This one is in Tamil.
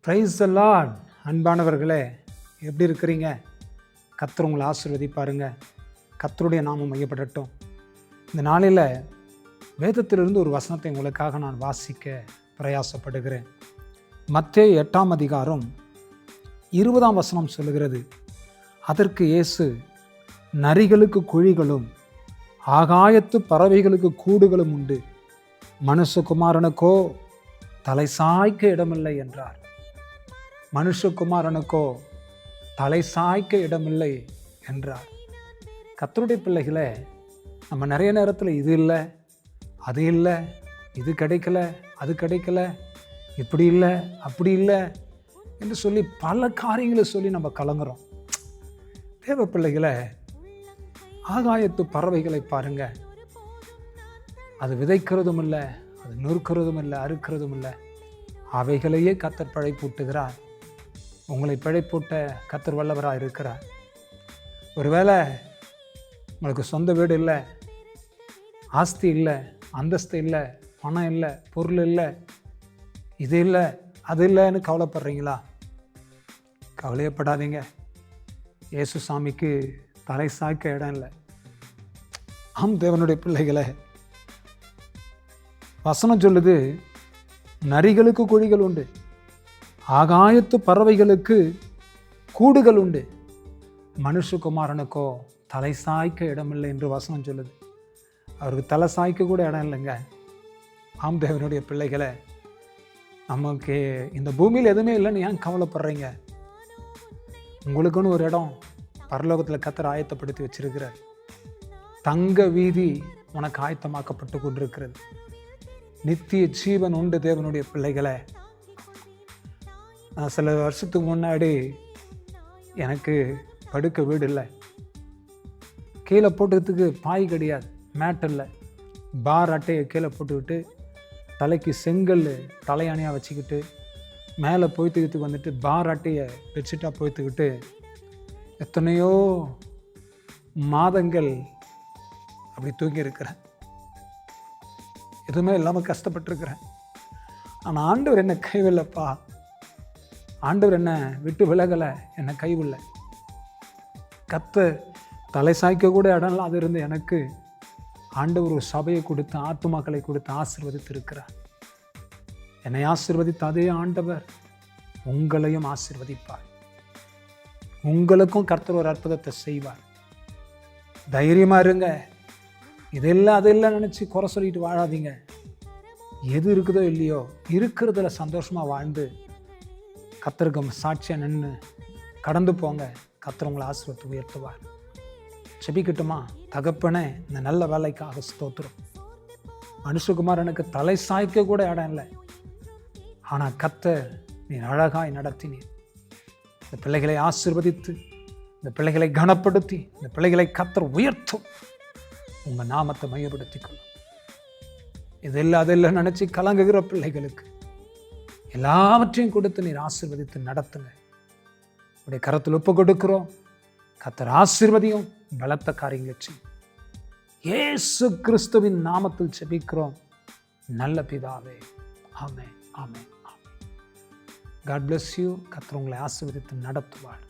Praise the Lord. அன்பானவர்களே, எப்படி இருக்கிறீங்க? கர்த்தர் உங்களை ஆசீர்வதிப்பாருங்க. கர்த்தருடைய நாமம் மையப்படட்டும். இந்த நாளில் வேதத்திலிருந்து ஒரு வசனத்தை உங்களுக்காக நான் வாசிக்க பிரயாசப்படுகிறேன். மத்தேயு 8ஆம் அதிகாரம் 20ஆம் வசனம் சொல்லுகிறது, அதற்கு இயேசு, நரிகளுக்கு குழிகளும் ஆகாயத்து பறவைகளுக்கு கூடுகளும் உண்டு, மனுஷகுமாரனுக்கோ தலை சாய்க்க இடமில்லை என்றார். மனுஷகுமாரனுக்கோ தலை சாய்க்க இடமில்லை என்றார். கர்த்தருடைய பிள்ளைகளே, நம்ம நிறைய நேரத்தில் இது இல்லை, அது இல்லை, இது கிடைக்கல, அது கிடைக்கல, இப்படி இல்லை, அப்படி இல்லை என்று சொல்லி பல காரியங்களை சொல்லி நம்ம கலங்குறோம். தேவ பிள்ளைகளை, ஆகாயத்து பறவைகளை பாருங்க. அது விதைக்கிறதும் இல்லை, அது நொறுக்கிறதும் இல்லை, அறுக்கிறதும் இல்லை. அவைகளையே கர்த்தர் பிழைப்பூட்டுகிறார். உங்களை பிழைப்பூட்ட கர்த்தர் வல்லவராக இருக்கிறார். ஒருவேளை உங்களுக்கு சொந்த வீடு இல்லை, ஆஸ்தி இல்லை, அந்தஸ்து இல்லை, பணம் இல்லை, பொருள் இல்லை, இது இல்லை, அது இல்லைன்னு கவலைப்படுறீங்களா? கவலையப்படாதீங்க. இயேசு சாமிக்கு தலை சாய்க்க இடம் இல்லை. ஆம் தேவனுடைய பிள்ளைகளை, வசனம் சொல்லுது, நரிகளுக்கு குழிகள் உண்டு, ஆகாயத்து பறவைகளுக்கு கூடுகள் உண்டு, மனுஷகுமாரனுக்கோ தலை சாய்க்க இடமில்லை என்று வசனம் சொல்லுது. அவருக்கு தலை சாய்க்க கூட இடம் இல்லைங்க. ஆம் தேவனுடைய பிள்ளைகளை, நமக்கு இந்த பூமியில் எதுவுமே இல்லைன்னு ஏன் கவலைப்படுறீங்க? உங்களுக்குன்னு ஒரு இடம் பரலோகத்தில் கர்த்தர் ஆயத்தப்படுத்தி வச்சிருக்கிறார். தங்க வீதி உனக்கு ஆயத்தமாக்கப்பட்டு கொண்டிருக்கிறது. நித்திய ஜீவன் உண்டு தேவனுடைய பிள்ளைகளை. நான் சில வருஷத்துக்கு முன்னாடி எனக்கு படுக்க வீடு இல்லை, கீழே போட்டுக்கிறதுக்கு பாய் கிடையாது, மேட் இல்லை, பார் அட்டையை கீழே போட்டுக்கிட்டு தலைக்கு செங்கல் தலையாணியாக வச்சுக்கிட்டு மேலே போய்த்துக்கிறதுக்கு வந்துட்டு பார் அட்டையை பெட்ஷீட்டாக போய்த்துக்கிட்டு எத்தனையோ மாதங்கள் அப்படி தூங்கி இருக்கிறேன். எதுவுமே இல்லாமல் கஷ்டப்பட்டுருக்கிறேன். ஆனால் ஆண்டவர் என்னை கைவில்லைப்பா, ஆண்டவர் என்னை விட்டு விலகலை, என்னை கைவில்லை. கர்த்தர் தலை சாய்க்க கூட இடம் இல்லாத இருந்து எனக்கு ஆண்டவர் ஒரு சபையை கொடுத்து ஆத்துமாக்களை கொடுத்து ஆசீர்வதித்து இருக்கிறார். என்னை ஆசீர்வதித்த அதே ஆண்டவர் உங்களையும் ஆசீர்வதிப்பார். உங்களுக்கும் கர்த்தர் ஒரு அற்புதத்தை செய்வார். தைரியமா இருங்க. இதெல்லாம் அதெல்லாம் நினச்சி குறை சொல்லிட்டு வாழாதீங்க. எது இருக்குதோ இல்லையோ, இருக்கிறதுல சந்தோஷமாக வாழ்ந்து கர்த்தருக்கு சாட்சியாக நின்று கடந்து போங்க. கர்த்தர் உங்களை ஆசீர்வதித்து உயர்த்துவார். செபிக்கட்டுமா? தகப்பனே, இந்த நல்ல வேலைக்காக ஸ்தோத்திரம். மனுஷகுமாரனுக்கு தலை சாய்க்க கூட இடம் இல்லை, ஆனால் கர்த்தர் நீ அழகாய் நடத்தினீர். இந்த பிள்ளைகளை ஆசீர்வதித்து, இந்த பிள்ளைகளை கனப்படுத்தி, இந்த பிள்ளைகளை கர்த்தர் உயர்த்தும். உங்கள் நாமத்தை மையப்படுத்திக்கொள்ளும். இதெல்லாம் அதெல்லாம் நினச்சி கலங்குகிற பிள்ளைகளுக்கு எல்லாவற்றையும் கொடுத்து நீர் ஆசீர்வதித்து நடத்துங்க. உடைய கரத்தில் ஒப்பு கொடுக்கிறோம். கர்த்தர் ஆசீர்வதியும், பலத்த காரியங்களை செய்யும். இயேசு கிறிஸ்துவின் நாமத்தில் ஜெபிக்கிறோம் நல்ல பிதாவே. ஆமென், ஆமென், ஆமென். God bless you. கர்த்தர் உங்களை ஆசீர்வதித்து நடத்துவார்.